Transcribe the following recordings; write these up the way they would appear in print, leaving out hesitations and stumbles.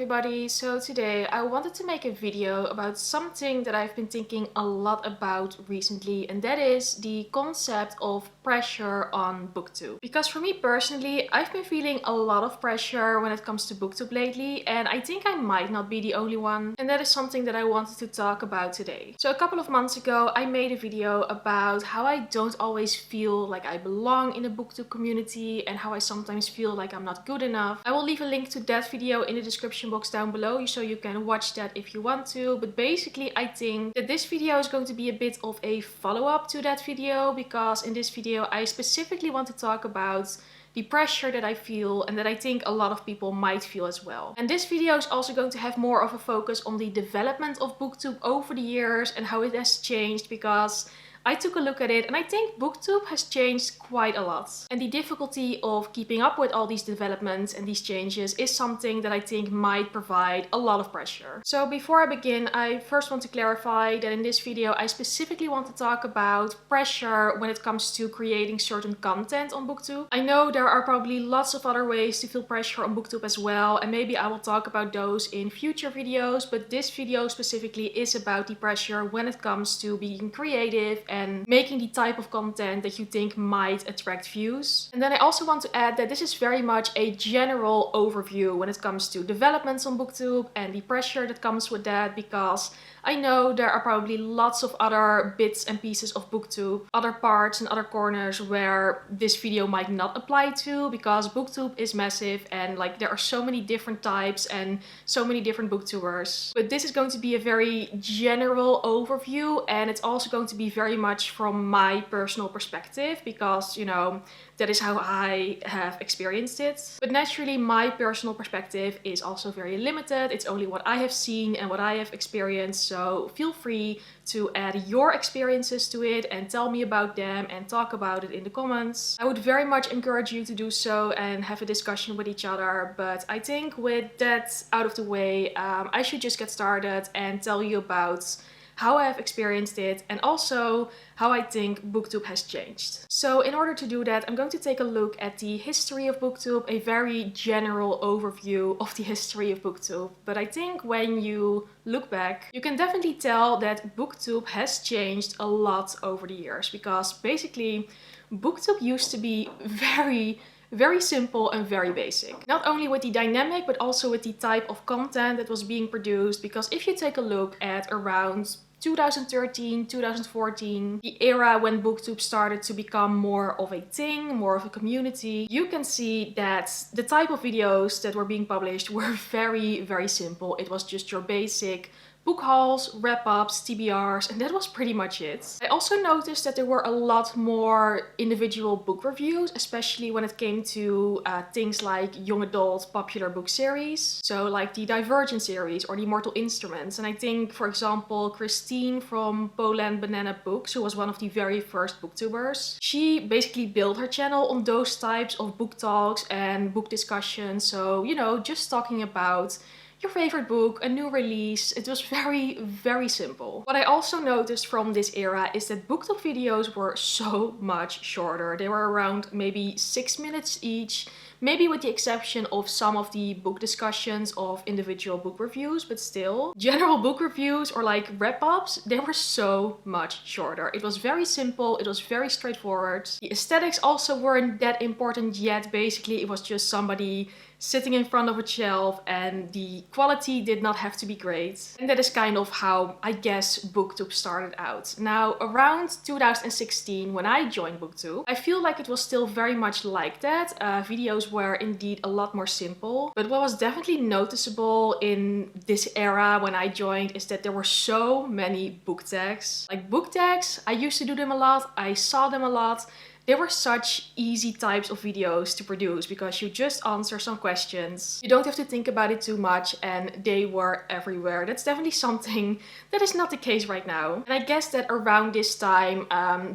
everybody. So today I wanted to make a video about something that I've been thinking a lot about recently, and that is the concept of pressure on Booktube. Because for me personally, I've been feeling a lot of pressure when it comes to Booktube lately, and I think I might not be the only one, and that is something that I wanted to talk about today. So a couple of months ago I made a video about how I don't always feel like I belong in the Booktube community and how I sometimes feel like I'm not good enough. I will leave a link to that video in the description box down below so you can watch that if you want to. But basically I think that this video is going to be a bit of a follow-up to that video, because in this video I specifically want to talk about the pressure that I feel and that I think a lot of people might feel as well. And this video is also going to have more of a focus on the development of Booktube over the years and how it has changed, because I took a look at it and I think Booktube has changed quite a lot. And the difficulty of keeping up with all these developments and these changes is something that I think might provide a lot of pressure. So before I begin, I first want to clarify that in this video I specifically want to talk about pressure when it comes to creating certain content on Booktube. I know there are probably lots of other ways to feel pressure on Booktube as well, and maybe I will talk about those in future videos, but this video specifically is about the pressure when it comes to being creative and making the type of content that you think might attract views. And then I also want to add that this is very much a general overview when it comes to developments on Booktube and the pressure that comes with that, because I know there are probably lots of other bits and pieces of Booktube, other parts and other corners where this video might not apply to, because Booktube is massive and like there are so many different types and so many different booktubers. But this is going to be a very general overview, and it's also going to be very much from my personal perspective, because you know, that is how I have experienced it. But naturally my personal perspective is also very limited. It's only what I have seen and what I have experienced. So feel free to add your experiences to it and tell me about them and talk about it in the comments. I would very much encourage you to do so and have a discussion with each other. But I think with that out of the way, I should just get started and tell you about how I have experienced it and also how I think Booktube has changed. So in order to do that, I'm going to take a look at the history of Booktube, a very general overview of the history of Booktube. But I think when you look back, you can definitely tell that Booktube has changed a lot over the years, because basically Booktube used to be very simple and very basic. Not only with the dynamic, but also with the type of content that was being produced. Because if you take a look at around 2013, 2014, the era when Booktube started to become more of a thing, more of a community, you can see that the type of videos that were being published were very simple. It was just your basic book hauls, wrap-ups, TBRs, and that was pretty much it. I also noticed that there were a lot more individual book reviews, especially when it came to things like young adult popular book series. So like the Divergent series or the Mortal Instruments. And I think, for example, Christine from Poland Banana Books, who was one of the very first booktubers, she basically built her channel on those types of book talks and book discussions. So, you know, just talking about your favorite book, a new release. It was very simple. What I also noticed from this era is that Booktube videos were so much shorter. They were around maybe 6 minutes each, maybe with the exception of some of the book discussions of individual book reviews, but still. General book reviews or like wrap-ups, they were so much shorter. It was very simple, it was very straightforward. The aesthetics also weren't that important yet. Basically, it was just somebody sitting in front of a shelf, and the quality did not have to be great. And that is kind of how I guess Booktube started out. Now, around 2016, when I joined Booktube, I feel like it was still very much like that. Videos were indeed a lot more simple. But what was definitely noticeable in this era when I joined is that there were so many book tags. Like book tags, I used to do them a lot, I saw them a lot. They were such easy types of videos to produce because you just answer some questions. You don't have to think about it too much, and they were everywhere. That's definitely something that is not the case right now. And I guess that around this time,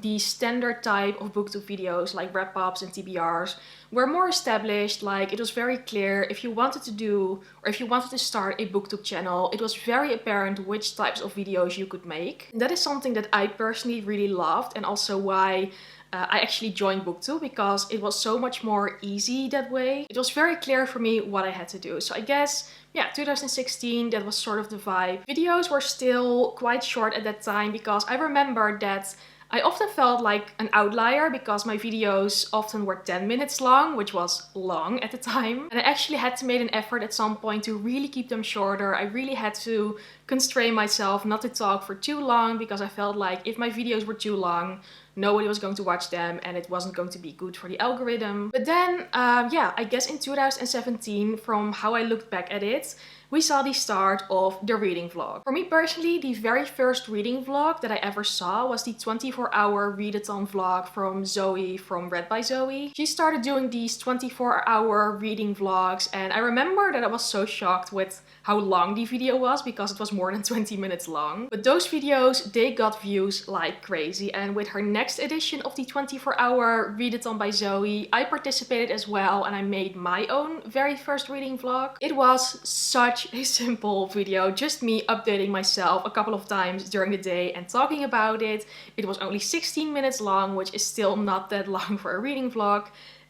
the standard type of Booktube videos like wrap-ups and TBRs were more established. Like it was very clear if you wanted to do or if you wanted to start a Booktube channel, it was very apparent which types of videos you could make. And that is something that I personally really loved, and also why I actually joined Booktube because it was so much more easy that way. It was very clear for me what I had to do. So I guess, yeah, 2016, that was sort of the vibe. Videos were still quite short at that time because I remember that I often felt like an outlier because my videos often were 10 minutes long, which was long at the time. And I actually had to make an effort at some point to really keep them shorter. I really had to constrain myself not to talk for too long because I felt like if my videos were too long, nobody was going to watch them and it wasn't going to be good for the algorithm. But then, yeah, I guess in 2017, from how I looked back at it, we saw the start of the reading vlog. For me personally, the very first reading vlog that I ever saw was the 24-hour readathon vlog from Zoe from Read by Zoe. She started doing these 24-hour reading vlogs, and I remember that I was so shocked with how long the video was because it was more than 20 minutes long. But those videos, they got views like crazy, and with her next edition of the 24-hour readathon by Zoe, I participated as well and I made my own very first reading vlog. It was such a simple video, just me updating myself a couple of times during the day and talking about it. It was only 16 minutes long, which is still not that long for a reading vlog.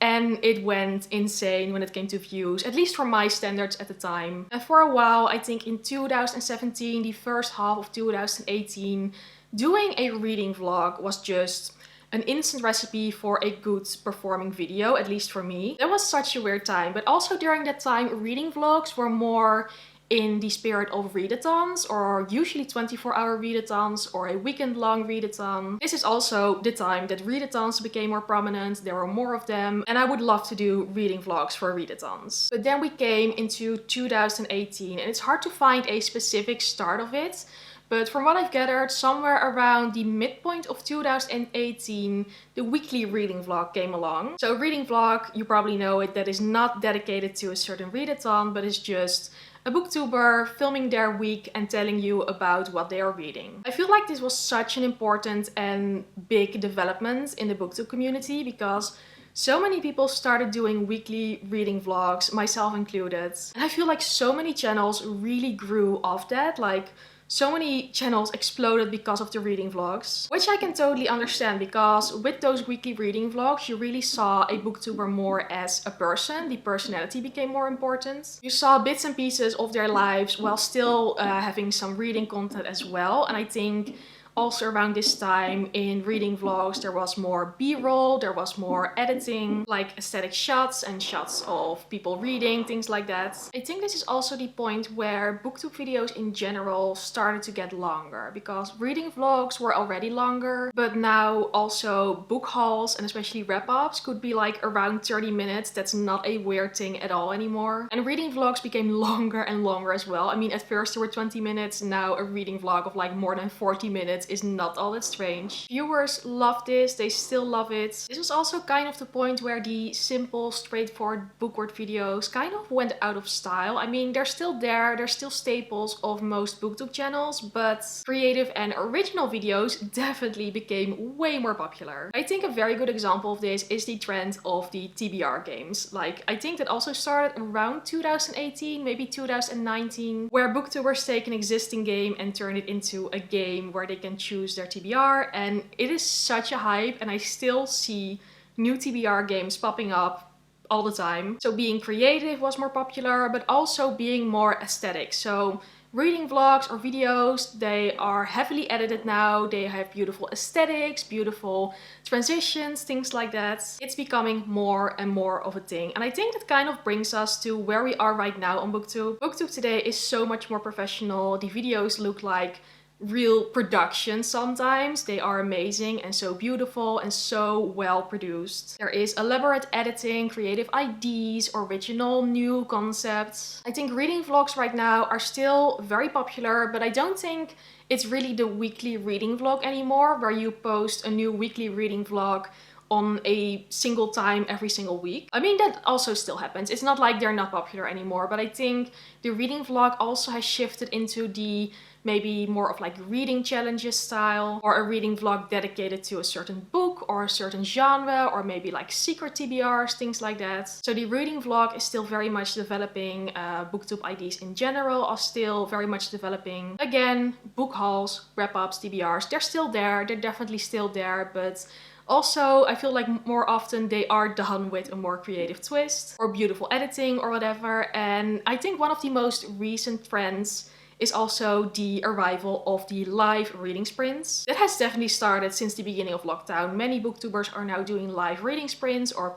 And it went insane when it came to views, at least for my standards at the time. And for a while, I think in 2017, the first half of 2018, doing a reading vlog was just an instant recipe for a good performing video, at least for me. That was such a weird time, but also during that time, reading vlogs were more in the spirit of readathons, or usually 24-hour readathons or a weekend-long readathon. This is also the time that readathons became more prominent, there were more of them, and I would love to do reading vlogs for readathons. But then we came into 2018, and it's hard to find a specific start of it, but from what I've gathered, somewhere around the midpoint of 2018, the weekly reading vlog came along. So a reading vlog, you probably know it, that is not dedicated to a certain readathon, but is just a booktuber filming their week and telling you about what they are reading. I feel like this was such an important and big development in the booktube community because so many people started doing weekly reading vlogs, myself included. And I feel like so many channels really grew off that. Like, so many channels exploded because of the reading vlogs, which I can totally understand because with those weekly reading vlogs, you really saw a booktuber more as a person. The personality became more important. You saw bits and pieces of their lives while still having some reading content as well. And I think also around this time in reading vlogs, there was more B-roll, there was more editing, like aesthetic shots and shots of people reading, things like that. I think this is also the point where booktube videos in general started to get longer because reading vlogs were already longer, but now also book hauls and especially wrap-ups could be like around 30 minutes. That's not a weird thing at all anymore. And reading vlogs became longer and longer as well. I mean, at first they were 20 minutes, now a reading vlog of like more than 40 minutes is not all that strange. Viewers love this, they still love it. This was also kind of the point where the simple, straightforward bookwork videos kind of went out of style. I mean, they're still there, they're still staples of most booktube channels, but creative and original videos definitely became way more popular. I think a very good example of this is the trend of the TBR games. Like, I think that also started around 2018, maybe 2019, where booktubers take an existing game and turn it into a game where they can choose their TBR, and it is such a hype, and I still see new TBR games popping up all the time. So being creative was more popular, but also being more aesthetic. So reading vlogs or videos, they are heavily edited now, they have beautiful aesthetics, beautiful transitions, things like that. It's becoming more and more of a thing. And I think that kind of brings us to where we are right now on Booktube. Booktube today is so much more professional. The videos look like real production sometimes. They are amazing and so beautiful and so well produced. There is elaborate editing, creative ideas, original new concepts. I think reading vlogs right now are still very popular, but I don't think it's really the weekly reading vlog anymore, where you post a new weekly reading vlog on a single time every single week. I mean, that also still happens. It's not like they're not popular anymore, but I think the reading vlog also has shifted into the maybe more of like reading challenges style, or a reading vlog dedicated to a certain book or a certain genre, or maybe like secret TBRs, things like that. So the reading vlog is still very much developing. Booktube IDs in general are still very much developing. Again, book hauls, wrap-ups, TBRs, they're still there. They're definitely still there, but Also, I feel like more often they are done with a more creative twist or beautiful editing or whatever. And I think one of the most recent trends is also the arrival of the live reading sprints. That has definitely started since the beginning of lockdown. Many booktubers are now doing live reading sprints or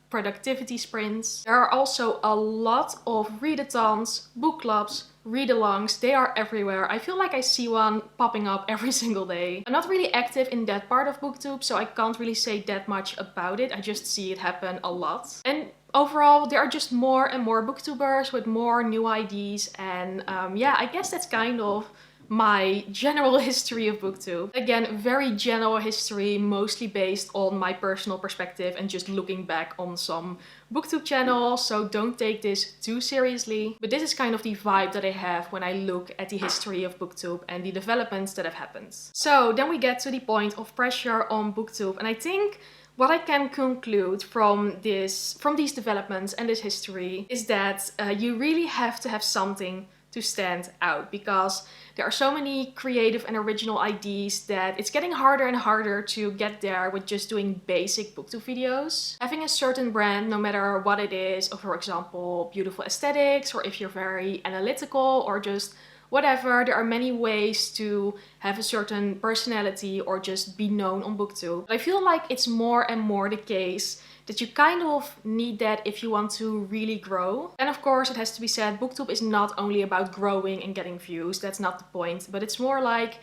productivity sprints. There are also a lot of readathons, book clubs, read-alongs. They are everywhere. I feel like I see one popping up every single day. I'm not really active in that part of Booktube, so I can't really say that much about it. I just see it happen a lot. And overall, there are just more and more booktubers with more new ideas, and yeah, I guess that's kind of my general history of Booktube. Again, very general history, mostly based on my personal perspective and just looking back on some Booktube channels, so don't take this too seriously. But this is kind of the vibe that I have when I look at the history of Booktube and the developments that have happened. So then we get to the point of pressure on Booktube, and I think what I can conclude from these developments and this history is that you really have to have something to stand out, because there are so many creative and original ideas that it's getting harder and harder to get there with just doing basic booktube videos. Having a certain brand, no matter what it is, or for example beautiful aesthetics, or if you're very analytical or just whatever, there are many ways to have a certain personality or just be known on Booktube. But I feel like it's more and more the case that you kind of need that if you want to really grow. And of course, it has to be said, Booktube is not only about growing and getting views. That's not the point. But it's more like,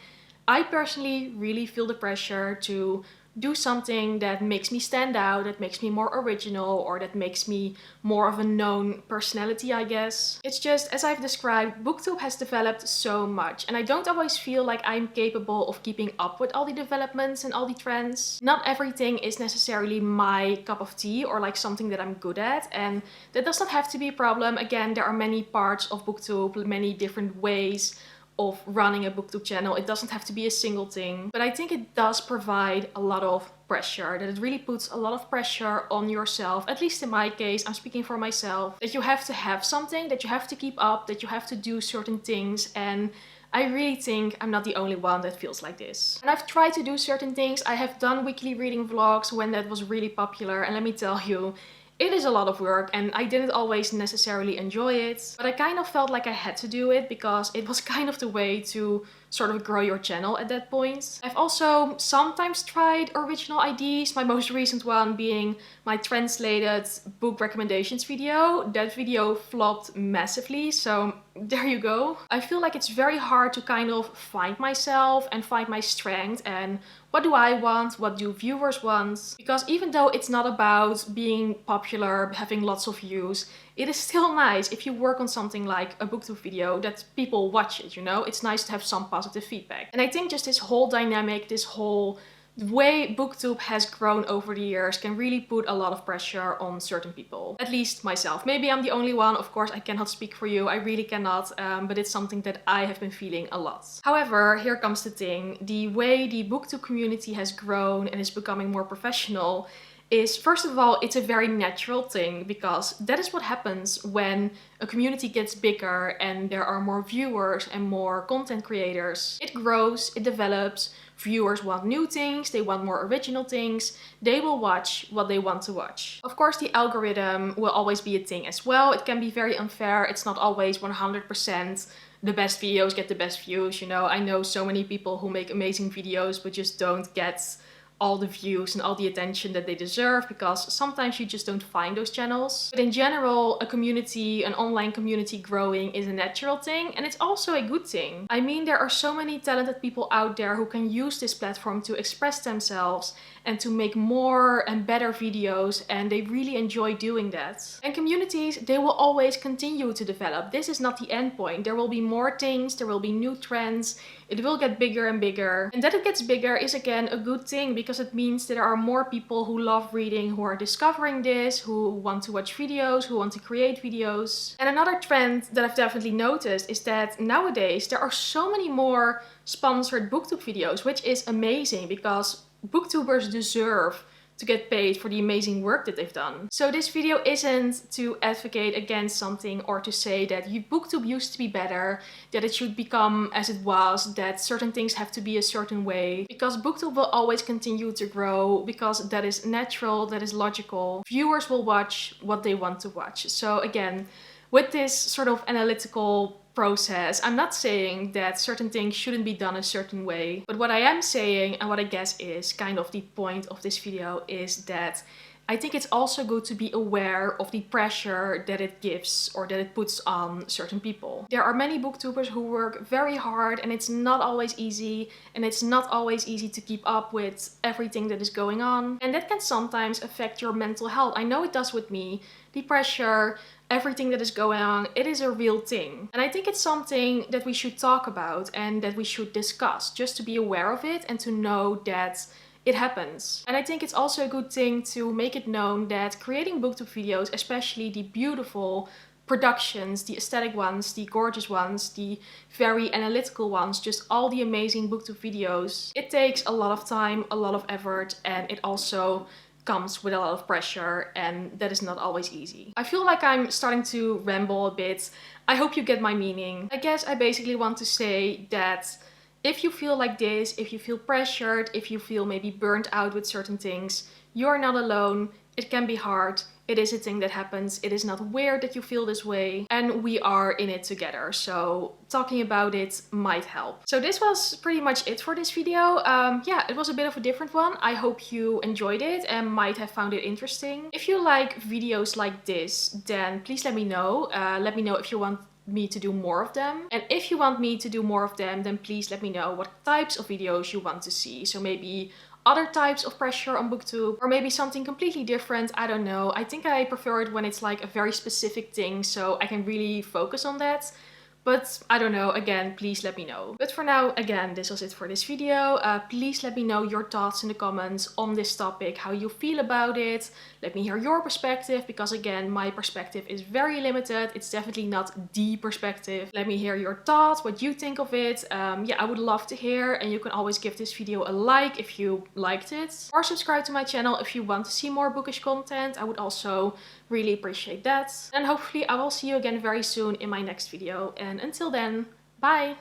I personally really feel the pressure to do something that makes me stand out, that makes me more original, or that makes me more of a known personality, I guess. It's just, as I've described, Booktube has developed so much, and I don't always feel like I'm capable of keeping up with all the developments and all the trends. Not everything is necessarily my cup of tea or like something that I'm good at, and that does not have to be a problem. Again, there are many parts of Booktube, many different ways of running a Booktube channel. It doesn't have to be a single thing, but I think it does provide a lot of pressure, that it really puts a lot of pressure on yourself. At least in my case, I'm speaking for myself, that you have to have something, that you have to keep up, that you have to do certain things, and I really think I'm not the only one that feels like this. And I've tried to do certain things. I have done weekly reading vlogs when that was really popular, and let me tell you, it is a lot of work and I didn't always necessarily enjoy it, but I kind of felt like I had to do it because it was kind of the way to sort of grow your channel at that point. I've also sometimes tried original ideas, my most recent one being my translated book recommendations video. That video flopped massively, so there you go. I feel like it's very hard to kind of find myself and find my strength and what do I want, what do viewers want? Because even though it's not about being popular, having lots of views, it is still nice if you work on something like a Booktube video that people watch it, you know? It's nice to have some positive feedback. And I think just this whole dynamic, this whole way Booktube has grown over the years can really put a lot of pressure on certain people. At least myself. Maybe I'm the only one, of course I cannot speak for you, I really cannot, but it's something that I have been feeling a lot. However, here comes the thing. The way the Booktube community has grown and is becoming more professional is, first of all, it's a very natural thing, because that is what happens when a community gets bigger and there are more viewers and more content creators. It grows, it develops, viewers want new things, they want more original things, they will watch what they want to watch. Of course, the algorithm will always be a thing as well. It can be very unfair, it's not always 100% the best videos get the best views, you know. I know so many people who make amazing videos but just don't get all the views and all the attention that they deserve, because sometimes you just don't find those channels. But in general, a community, an online community growing is a natural thing, and it's also a good thing. I mean, there are so many talented people out there who can use this platform to express themselves and to make more and better videos, and they really enjoy doing that. And communities, they will always continue to develop. This is not the end point. There will be more things, there will be new trends, it will get bigger and bigger. And that it gets bigger is again a good thing, because it means that there are more people who love reading, who are discovering this, who want to watch videos, who want to create videos. And another trend that I've definitely noticed is that nowadays there are so many more sponsored Booktube videos, which is amazing, because Booktubers deserve to get paid for the amazing work that they've done. So this video isn't to advocate against something or to say that Booktube used to be better, that it should become as it was, that certain things have to be a certain way, because Booktube will always continue to grow, because that is natural, that is logical. Viewers will watch what they want to watch. So again, with this sort of analytical process, I'm not saying that certain things shouldn't be done a certain way, but what I am saying, and what I guess is kind of the point of this video, is that I think it's also good to be aware of the pressure that it gives or that it puts on certain people. There are many booktubers who work very hard, and it's not always easy, and it's not always easy to keep up with everything that is going on, and that can sometimes affect your mental health. I know it does with me. The pressure, everything that is going on, it is a real thing. And I think it's something that we should talk about and that we should discuss, just to be aware of it and to know that it happens. And I think it's also a good thing to make it known that creating booktube videos, especially the beautiful productions, the aesthetic ones, the gorgeous ones, the very analytical ones, just all the amazing booktube videos, it takes a lot of time, a lot of effort, and it also comes with a lot of pressure, and that is not always easy. I feel like I'm starting to ramble a bit. I hope you get my meaning. I guess I basically want to say that if you feel like this, if you feel pressured, if you feel maybe burnt out with certain things, you're not alone. It can be hard. It is a thing that happens. It is not weird that you feel this way, and we are in it together. So talking about it might help. So this was pretty much it for this video. Yeah, it was a bit of a different one. I hope you enjoyed it and might have found it interesting. If you like videos like this, then please let me know. Let me know if you want me to do more of them. And if you want me to do more of them, then please let me know what types of videos you want to see. So maybe other types of pressure on Booktube, or maybe something completely different. I don't know. I think I prefer it when it's like a very specific thing, so I can really focus on that. But I don't know, again, please let me know. But for now, again, this was it for this video. Please let me know your thoughts in the comments on this topic, how you feel about it. Let me hear your perspective, because again, my perspective is very limited. It's definitely not the perspective. Let me hear your thoughts, what you think of it. Yeah, I would love to hear, and you can always give this video a like if you liked it. Or subscribe to my channel if you want to see more bookish content. I would also really appreciate that. And hopefully I will see you again very soon in my next video. And until then, bye!